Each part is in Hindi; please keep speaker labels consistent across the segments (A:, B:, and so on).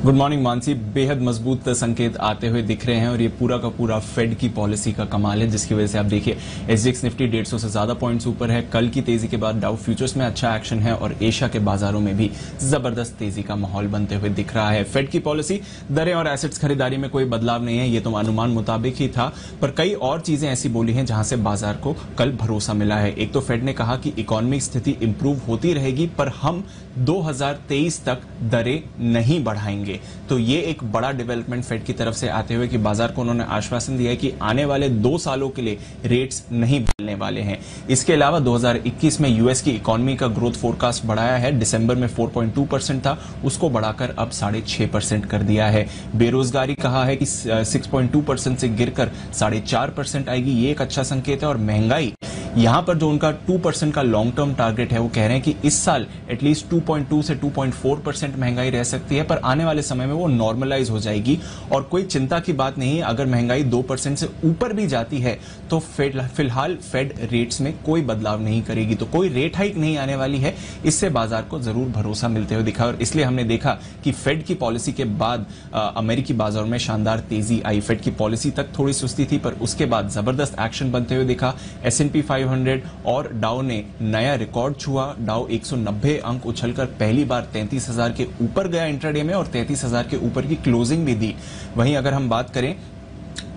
A: Good morning Mansi. बेहद मजबूत संकेत आते हुए दिख रहे हैं और ये पूरा का पूरा फेड की पॉलिसी का कमाल है, जिसकी वजह से आप देखिए एसजीएक्स निफ्टी 150 से ज्यादा पॉइंट्स ऊपर है। कल की तेजी के बाद डाउ फ्यूचर्स में अच्छा एक्शन है और एशिया के बाजारों में भी जबरदस्त तेजी का माहौल बनते हुए दिख रहा है। फेड की पॉलिसी, दरें और एसेट्स खरीदारी में कोई बदलाव नहीं है, ये तो अनुमान मुताबिक ही था, पर कई और चीजें ऐसी बोली हैं जहां से बाजार को कल भरोसा मिला है। एक तो फेड ने कहा कि इकोनॉमिक स्थिति इंप्रूव होती रहेगी, पर हम 2023 तक दरें नहीं बढ़ाएंगे। तो ये एक बड़ा डेवलपमेंट फेड की तरफ से आते हुए कि बाजार को उन्होंने आश्वासन दिया है कि आने वाले 2 सालों के लिए रेट्स नहीं बदलने वाले हैं। इसके अलावा 2021 में यूएस की इकोनॉमी का ग्रोथ फोरकास्ट बढ़ाया है। दिसंबर में 4.2% था, उसको बढ़ाकर अब 6.5% कर दिया है। बेरोजगारी कहा है कि 6.2% से गिरकर 4.5% आएगी, ये एक अच्छा संकेत है। और महंगाई, यहां पर जो उनका 2% का लॉन्ग टर्म टारगेट है, वो कह रहे हैं कि इस साल एटलीस्ट 2.2 से 2.4% महंगाई रह सकती है, पर आने वाले समय में वो नॉर्मलाइज हो जाएगी और कोई चिंता की बात नहीं है। अगर महंगाई 2% से ऊपर भी जाती है तो फिलहाल फेड रेट्स में कोई बदलाव नहीं करेगी, तो कोई रेट हाइक नहीं आने वाली है। इससे बाजार को जरूर भरोसा मिलते हुए दिखा और इसलिए हमने देखा कि फेड की पॉलिसी के बाद अमेरिकी बाजारों में शानदार तेजी आई। फेड की पॉलिसी तक थोड़ी सुस्ती थी, पर उसके बाद जबरदस्त एक्शन बनते हुए दिखा। S&P 500 और डाउ ने नया रिकॉर्ड छुआ। डाउ 190 अंक उछलकर पहली बार 33,000 के ऊपर गया इंट्राडे में और 33,000 के ऊपर की क्लोजिंग भी दी। वहीं अगर हम बात करें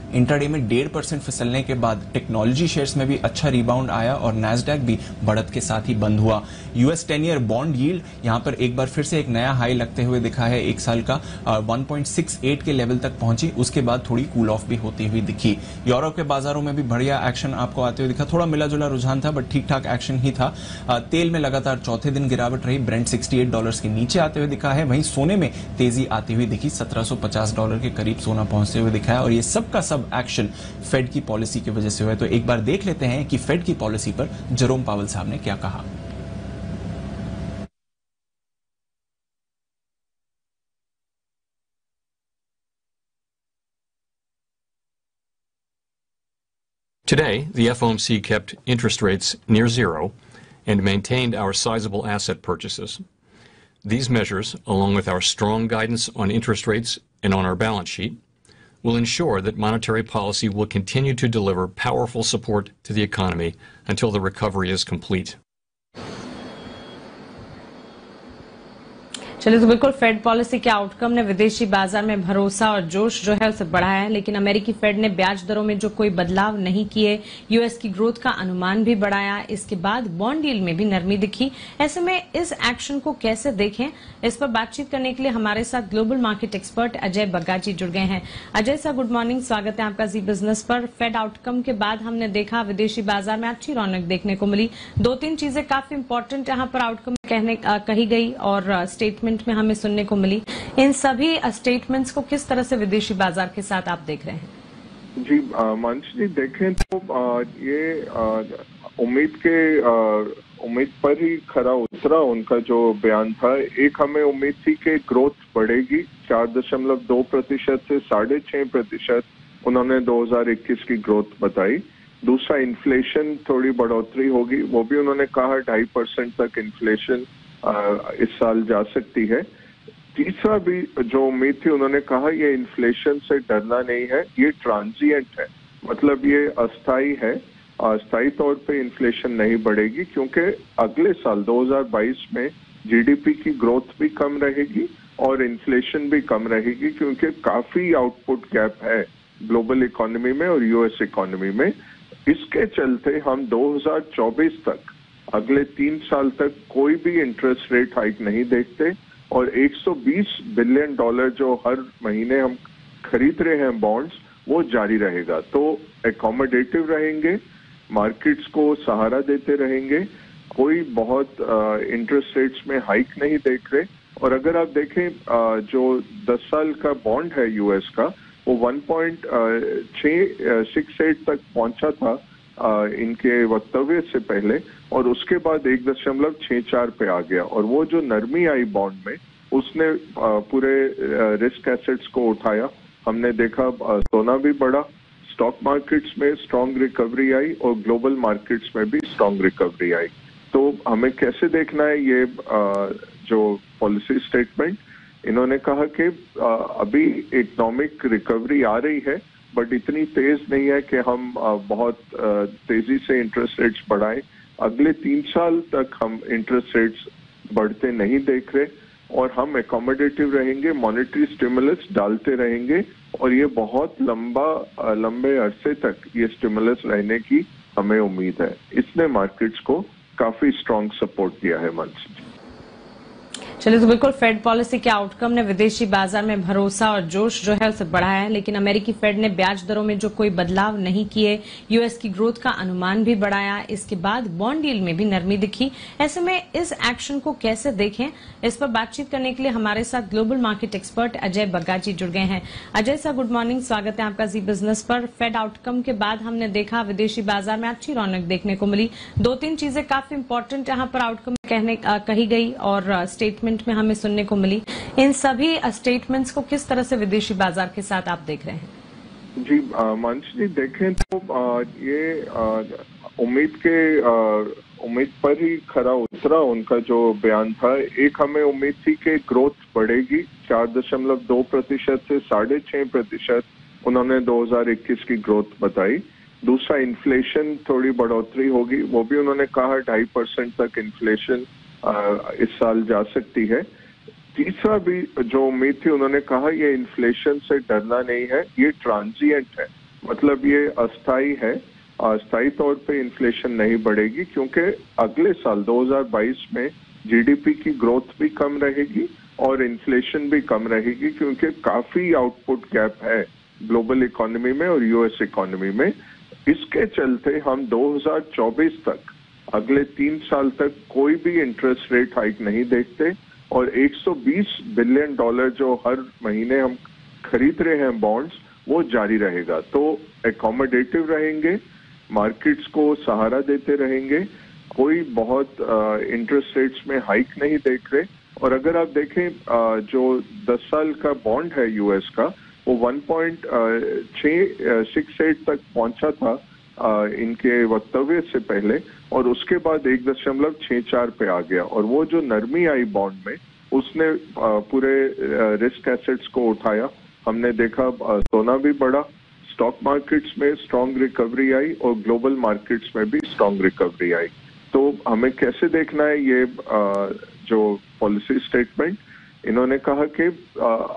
A: इंट्राडे में 1.5% फिसलने के बाद टेक्नोलॉजी शेयर्स में भी अच्छा रिबाउंड आया और नैस्डैक भी बढ़त के साथ ही बंद हुआ। यूएस 10 ईयर बॉन्ड यील्ड यहां पर एक बार फिर से एक नया हाई लगते हुए दिखा है। एक साल का 1.68 के लेवल तक पहुंची, उसके बाद थोड़ी कूल ऑफ भी होती हुई दिखी। यूरोप के बाजारों में भी बढ़िया एक्शन आपको आते हुए दिखा। थोड़ा मिला जुला रुझान था, बट ठीक ठाक एक्शन ही था। तेल में लगातार चौथे दिन गिरावट रही, ब्रेंट $68 के नीचे आते हुए दिखा है। वहीं सोने में तेजी आती हुई दिखी, $1750 के करीब सोना पहुंचते हुए दिखा है और ये सब का सब एक्शन फेड की पॉलिसी की वजह से हुआ है। तो एक बार देख लेते हैं कि फेड की पॉलिसी पर जेरोम पावेल साहब ने क्या कहा।
B: Today, the FOMC kept interest rates near zero and maintained our sizable asset purchases. These measures, along with our strong guidance on interest rates and on our balance sheet, will ensure that monetary policy will continue to deliver powerful support to the economy until the recovery is complete.
C: चलिए, तो बिल्कुल फेड पॉलिसी के आउटकम ने विदेशी बाजार में भरोसा और जोश जो है उसे बढ़ाया है, लेकिन अमेरिकी फेड ने ब्याज दरों में जो कोई बदलाव नहीं किए, यूएस की ग्रोथ का अनुमान भी बढ़ाया। इसके बाद बॉन्ड यील्ड में भी नरमी दिखी। ऐसे में इस एक्शन को कैसे देखें, इस पर बातचीत करने के लिए हमारे साथ ग्लोबल मार्केट एक्सपर्ट अजय बग्गाजी जुड़ गए हैं। अजय सर, गुड मॉर्निंग, स्वागत है आपका जी बिजनेस पर। फेड आउटकम के बाद हमने देखा विदेशी बाजार में अच्छी रौनक देखने को मिली। 2-3 चीजें काफी इंपॉर्टेंट यहाँ पर आउटकम कही गई और स्टेटमेंट में हमें सुनने को मिली। इन सभी स्टेटमेंट्स को किस तरह से विदेशी बाजार के साथ आप देख रहे हैं?
D: जी मानसी जी, देखें तो ये उम्मीद पर ही खरा उतरा उनका जो बयान था। एक हमें उम्मीद थी कि ग्रोथ बढ़ेगी 4.2% से 6.5% उन्होंने 2021 की ग्रोथ बताई। दूसरा, इन्फ्लेशन थोड़ी बढ़ोतरी होगी, वो भी उन्होंने कहा 2.5% तक इन्फ्लेशन इस साल जा सकती है। तीसरा भी जो उम्मीद थी, उन्होंने कहा ये इन्फ्लेशन से डरना नहीं है, ये ट्रांजिएंट है, मतलब ये अस्थाई है। अस्थाई तौर पे इन्फ्लेशन नहीं बढ़ेगी क्योंकि अगले साल 2022 में जीडीपी की ग्रोथ भी कम रहेगी और इन्फ्लेशन भी कम रहेगी, क्योंकि काफी आउटपुट गैप है ग्लोबल इकोनॉमी में और यूएस इकोनॉमी में। इसके चलते हम 2024 तक, अगले 3 साल तक कोई भी इंटरेस्ट रेट हाइक नहीं देखते और $120 बिलियन जो हर महीने हम खरीद रहे हैं बॉन्ड्स, वो जारी रहेगा। तो एकोमोडेटिव रहेंगे, मार्केट्स को सहारा देते रहेंगे, कोई बहुत इंटरेस्ट रेट्स में हाइक नहीं देख रहे। और अगर आप देखें जो 10 साल का बॉन्ड है यूएस का, वो 1.668 तक पहुंचा था इनके वक्तव्य से पहले, और उसके बाद 1.64 पे आ गया। और वो जो नरमी आई बॉन्ड में, उसने पूरे रिस्क एसेट्स को उठाया। हमने देखा सोना भी बढ़ा, स्टॉक मार्केट्स में स्ट्रांग रिकवरी आई और ग्लोबल मार्केट्स में भी स्ट्रांग रिकवरी आई। तो हमें कैसे देखना है ये जो पॉलिसी स्टेटमेंट, इन्होंने कहा कि अभी इकोनॉमिक रिकवरी आ रही है बट इतनी तेज नहीं है कि हम बहुत तेजी से इंटरेस्ट रेट्स बढ़ाएं। अगले 3 साल तक हम इंटरेस्ट रेट्स बढ़ते नहीं देख रहे और हम एकोमोडेटिव रहेंगे, मॉनेटरी स्टिमुलस डालते रहेंगे और ये बहुत लंबे अरसे तक ये स्टिमुलस रहने की हमें उम्मीद है। इसने मार्केट्स को काफी स्ट्रांग सपोर्ट दिया है मंच।
C: चलिए, तो बिल्कुल फेड पॉलिसी के आउटकम ने विदेशी बाजार में भरोसा और जोश जो है उसे बढ़ाया है, लेकिन अमेरिकी फेड ने ब्याज दरों में जो कोई बदलाव नहीं किए, यूएस की ग्रोथ का अनुमान भी बढ़ाया। इसके बाद बॉन्ड यील्ड में भी नरमी दिखी। ऐसे में इस एक्शन को कैसे देखें, इस पर बातचीत करने के लिए हमारे साथ ग्लोबल मार्केट एक्सपर्ट अजय बग्गाजी जुड़ गए हैं। अजय सर, गुड मॉर्निंग, स्वागत है आपका जी बिजनेस पर। फेड आउटकम के बाद हमने देखा विदेशी बाजार में अच्छी रौनक देखने को मिली। 2-3 चीजें काफी इंपॉर्टेंट यहाँ पर आउटकम कही गई और स्टेटमेंट में हमें सुनने को मिली। इन सभी स्टेटमेंट्स को किस तरह से विदेशी बाजार के साथ आप देख रहे हैं?
D: जी मंच जी, देखें तो ये उम्मीद पर ही खरा उतरा उनका जो बयान था। एक हमें उम्मीद थी कि ग्रोथ बढ़ेगी 4.2% से 6.5% उन्होंने 2021 की ग्रोथ बताई। दूसरा, इन्फ्लेशन थोड़ी बढ़ोतरी होगी, वो भी उन्होंने कहा 2.5% तक इन्फ्लेशन इस साल जा सकती है। तीसरा भी जो उम्मीद थी, उन्होंने कहा ये इन्फ्लेशन से डरना नहीं है, ये ट्रांजिएंट है, मतलब ये अस्थाई है, अस्थायी तौर पे इन्फ्लेशन नहीं बढ़ेगी क्योंकि अगले साल 2022 में जीडीपी की ग्रोथ भी कम रहेगी और इन्फ्लेशन भी कम रहेगी क्योंकि काफी आउटपुट गैप है ग्लोबल इकोनॉमी में और यूएस इकोनॉमी में। इसके चलते हम 2024 तक, अगले 3 साल तक कोई भी इंटरेस्ट रेट हाइक नहीं देखते और $120 बिलियन जो हर महीने हम खरीद रहे हैं बॉन्ड्स, वो जारी रहेगा। तो एकोमोडेटिव रहेंगे, मार्केट्स को सहारा देते रहेंगे, कोई बहुत इंटरेस्ट रेट्स में हाइक नहीं देख रहे। और अगर आप देखें जो 10 साल का बॉन्ड है यूएस का, वो 1.668 तक पहुंचा था इनके वक्तव्य से पहले और उसके बाद 1.64 पे आ गया। और वो जो नरमी आई बॉन्ड में, उसने पूरे रिस्क एसेट्स को उठाया। हमने देखा सोना भी बढ़ा, स्टॉक मार्केट्स में स्ट्रांग रिकवरी आई और ग्लोबल मार्केट्स में भी स्ट्रांग रिकवरी आई। तो हमें कैसे देखना है ये जो पॉलिसी स्टेटमेंट? इन्होंने कहा कि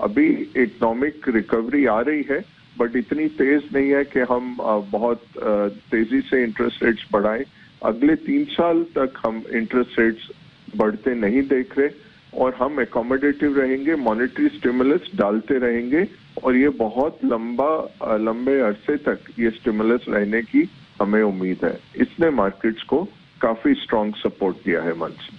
D: अभी इकोनॉमिक रिकवरी आ रही है बट इतनी तेज नहीं है कि हम बहुत तेजी से इंटरेस्ट रेट्स बढ़ाएं। अगले 3 साल तक हम इंटरेस्ट रेट्स बढ़ते नहीं देख रहे और हम एकोमोडेटिव रहेंगे, मॉनेटरी स्टिमुलस डालते रहेंगे और ये बहुत लंबे अरसे तक ये स्टिमुलस रहने की हमें उम्मीद है। इसने मार्केट्स को काफी स्ट्रांग सपोर्ट दिया है मंच।